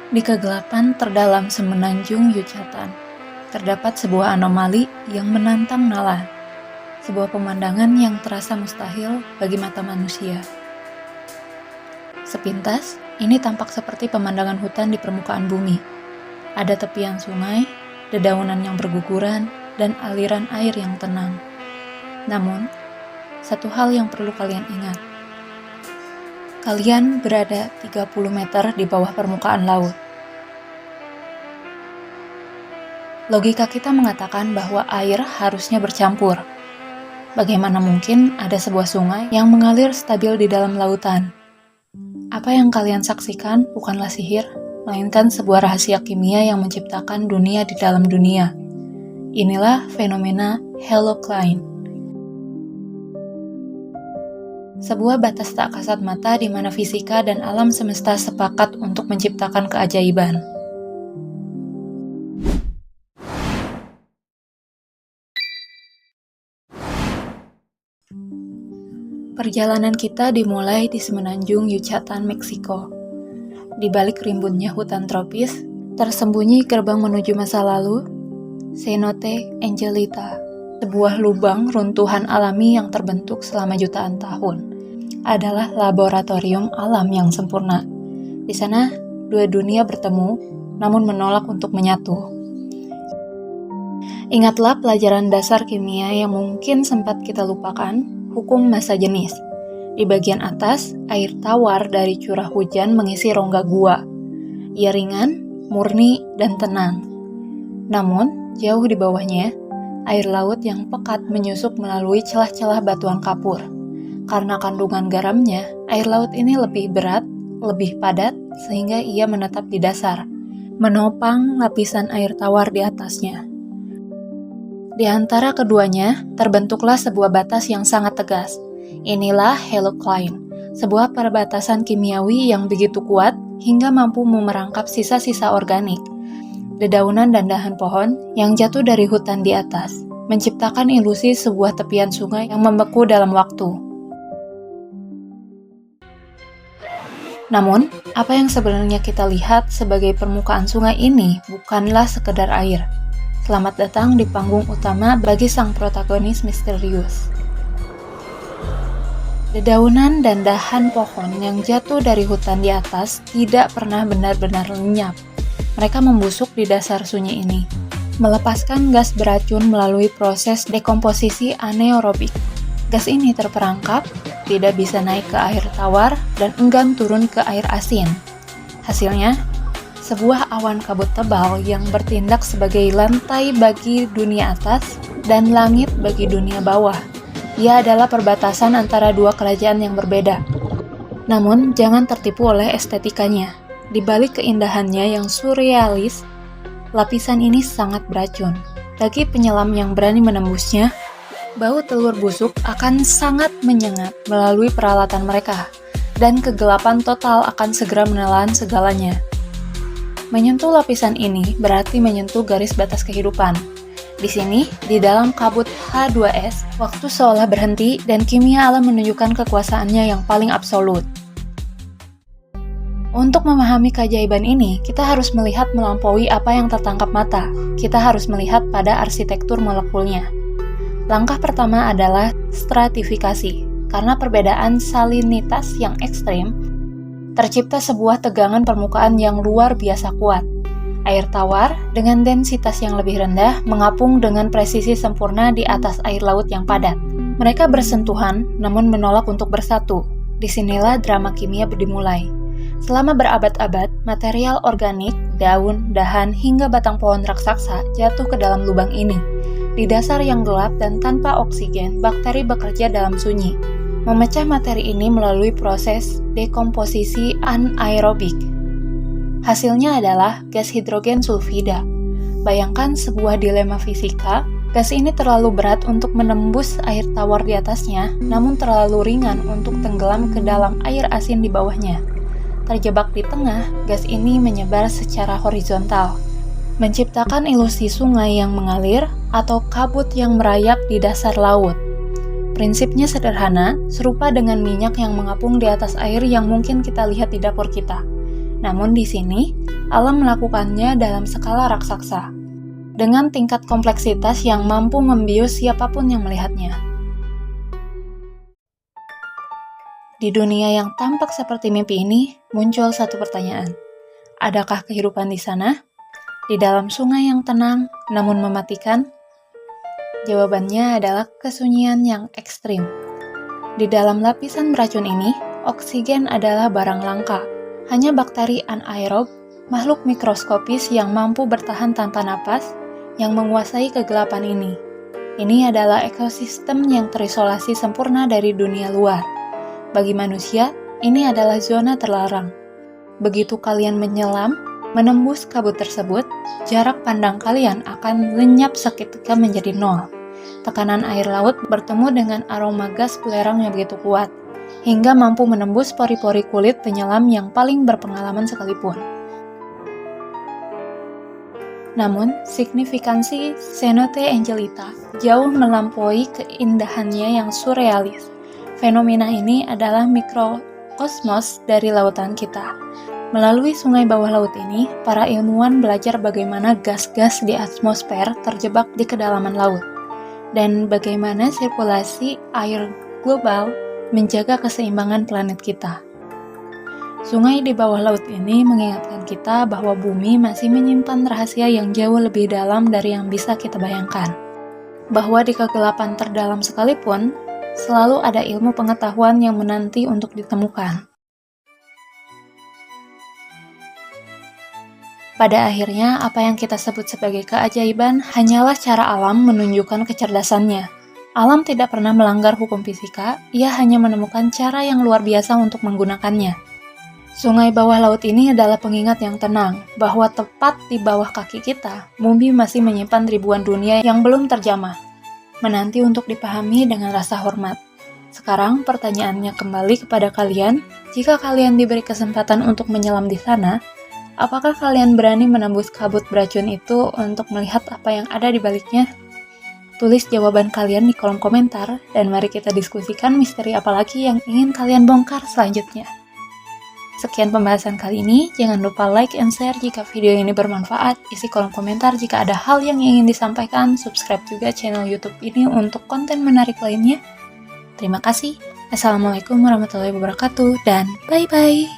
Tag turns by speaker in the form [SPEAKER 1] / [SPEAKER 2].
[SPEAKER 1] Di kegelapan terdalam semenanjung Yucatan, terdapat sebuah anomali yang menantang nalar, sebuah pemandangan yang terasa mustahil bagi mata manusia. Sepintas, ini tampak seperti pemandangan hutan di permukaan bumi. Ada tepian sungai, dedaunan yang berguguran, dan aliran air yang tenang. Namun, satu hal yang perlu kalian ingat. Kalian berada 30 meter di bawah permukaan laut. Logika kita mengatakan bahwa air harusnya bercampur. Bagaimana mungkin ada sebuah sungai yang mengalir stabil di dalam lautan? Apa yang kalian saksikan bukanlah sihir, melainkan sebuah rahasia kimia yang menciptakan dunia di dalam dunia. Inilah fenomena halocline. Sebuah batas tak kasat mata di mana fisika dan alam semesta sepakat untuk menciptakan keajaiban. Perjalanan kita dimulai di semenanjung Yucatan, Meksiko. Di balik rimbunnya hutan tropis, tersembunyi gerbang menuju masa lalu, Cenote Angelita, sebuah lubang runtuhan alami yang terbentuk selama jutaan tahun, adalah laboratorium alam yang sempurna. Di sana, dua dunia bertemu, namun menolak untuk menyatu. Ingatlah pelajaran dasar kimia yang mungkin sempat kita lupakan. Hukum massa jenis. Di bagian atas, air tawar dari curah hujan mengisi rongga gua. Ia ringan, murni, dan tenang. Namun, jauh di bawahnya, air laut yang pekat menyusup melalui celah-celah batuan kapur. Karena kandungan garamnya, air laut ini lebih berat, lebih padat, sehingga ia menetap di dasar, menopang lapisan air tawar di atasnya. Di antara keduanya, terbentuklah sebuah batas yang sangat tegas. Inilah halocline, sebuah perbatasan kimiawi yang begitu kuat hingga mampu memerangkap sisa-sisa organik, dedaunan dan dahan pohon yang jatuh dari hutan di atas, menciptakan ilusi sebuah tepian sungai yang membeku dalam waktu. Namun, apa yang sebenarnya kita lihat sebagai permukaan sungai ini bukanlah sekedar air. Selamat datang di panggung utama bagi sang protagonis misterius. Dedaunan dan dahan pohon yang jatuh dari hutan di atas tidak pernah benar-benar lenyap. Mereka membusuk di dasar sunyi ini, melepaskan gas beracun melalui proses dekomposisi anaerobik. Gas ini terperangkap, tidak bisa naik ke air tawar, dan enggan turun ke air asin. Hasilnya, sebuah awan kabut tebal yang bertindak sebagai lantai bagi dunia atas dan langit bagi dunia bawah. Ia adalah perbatasan antara dua kerajaan yang berbeda. Namun, jangan tertipu oleh estetikanya. Di balik keindahannya yang surrealis, lapisan ini sangat beracun. Bagi penyelam yang berani menembusnya, bau telur busuk akan sangat menyengat melalui peralatan mereka, dan kegelapan total akan segera menelan segalanya. Menyentuh lapisan ini berarti menyentuh garis batas kehidupan. Di sini, di dalam kabut H2S, waktu seolah berhenti dan kimia alam menunjukkan kekuasaannya yang paling absolut. Untuk memahami keajaiban ini, kita harus melihat melampaui apa yang tertangkap mata. Kita harus melihat pada arsitektur molekulnya. Langkah pertama adalah stratifikasi. Karena perbedaan salinitas yang ekstrim, tercipta sebuah tegangan permukaan yang luar biasa kuat. Air tawar dengan densitas yang lebih rendah mengapung dengan presisi sempurna di atas air laut yang padat. Mereka bersentuhan namun menolak untuk bersatu. Disinilah drama kimia dimulai. Selama berabad-abad, material organik, daun, dahan, hingga batang pohon raksasa jatuh ke dalam lubang ini. Di dasar yang gelap dan tanpa oksigen, bakteri bekerja dalam sunyi, memecah materi ini melalui proses dekomposisi anaerobik. Hasilnya adalah gas hidrogen sulfida. Bayangkan sebuah dilema fisika, gas ini terlalu berat untuk menembus air tawar di atasnya, namun terlalu ringan untuk tenggelam ke dalam air asin di bawahnya. Terjebak di tengah, gas ini menyebar secara horizontal, menciptakan ilusi sungai yang mengalir atau kabut yang merayap di dasar laut. Prinsipnya sederhana, serupa dengan minyak yang mengapung di atas air yang mungkin kita lihat di dapur kita. Namun di sini, alam melakukannya dalam skala raksasa, dengan tingkat kompleksitas yang mampu membius siapapun yang melihatnya. Di dunia yang tampak seperti mimpi ini, muncul satu pertanyaan. Adakah kehidupan di sana? Di dalam sungai yang tenang, namun mematikan? Jawabannya adalah kesunyian yang ekstrim. Di dalam lapisan beracun ini, oksigen adalah barang langka. Hanya bakteri anaerob, makhluk mikroskopis yang mampu bertahan tanpa napas, yang menguasai kegelapan ini. Ini adalah ekosistem yang terisolasi sempurna dari dunia luar. Bagi manusia, ini adalah zona terlarang. Begitu kalian menyelam, menembus kabut tersebut, jarak pandang kalian akan lenyap seketika menjadi nol. Tekanan air laut bertemu dengan aroma gas belerang yang begitu kuat, hingga mampu menembus pori-pori kulit penyelam yang paling berpengalaman sekalipun. Namun, signifikansi Cenote Angelita jauh melampaui keindahannya yang surrealis. Fenomena ini adalah mikrokosmos dari lautan kita. Melalui sungai bawah laut ini, para ilmuwan belajar bagaimana gas-gas di atmosfer terjebak di kedalaman laut, dan bagaimana sirkulasi air global menjaga keseimbangan planet kita. Sungai di bawah laut ini mengingatkan kita bahwa bumi masih menyimpan rahasia yang jauh lebih dalam dari yang bisa kita bayangkan. Bahwa di kegelapan terdalam sekalipun, selalu ada ilmu pengetahuan yang menanti untuk ditemukan. Pada akhirnya, apa yang kita sebut sebagai keajaiban hanyalah cara alam menunjukkan kecerdasannya. Alam tidak pernah melanggar hukum fisika, ia hanya menemukan cara yang luar biasa untuk menggunakannya. Sungai bawah laut ini adalah pengingat yang tenang, bahwa tepat di bawah kaki kita, bumi masih menyimpan ribuan dunia yang belum terjamah, menanti untuk dipahami dengan rasa hormat. Sekarang pertanyaannya kembali kepada kalian, jika kalian diberi kesempatan untuk menyelam di sana, apakah kalian berani menembus kabut beracun itu untuk melihat apa yang ada di baliknya? Tulis jawaban kalian di kolom komentar, dan mari kita diskusikan misteri apa lagi yang ingin kalian bongkar selanjutnya. Sekian pembahasan kali ini, jangan lupa like and share jika video ini bermanfaat, isi kolom komentar jika ada hal yang ingin disampaikan, subscribe juga channel YouTube ini untuk konten menarik lainnya. Terima kasih, Assalamualaikum warahmatullahi wabarakatuh, dan bye-bye!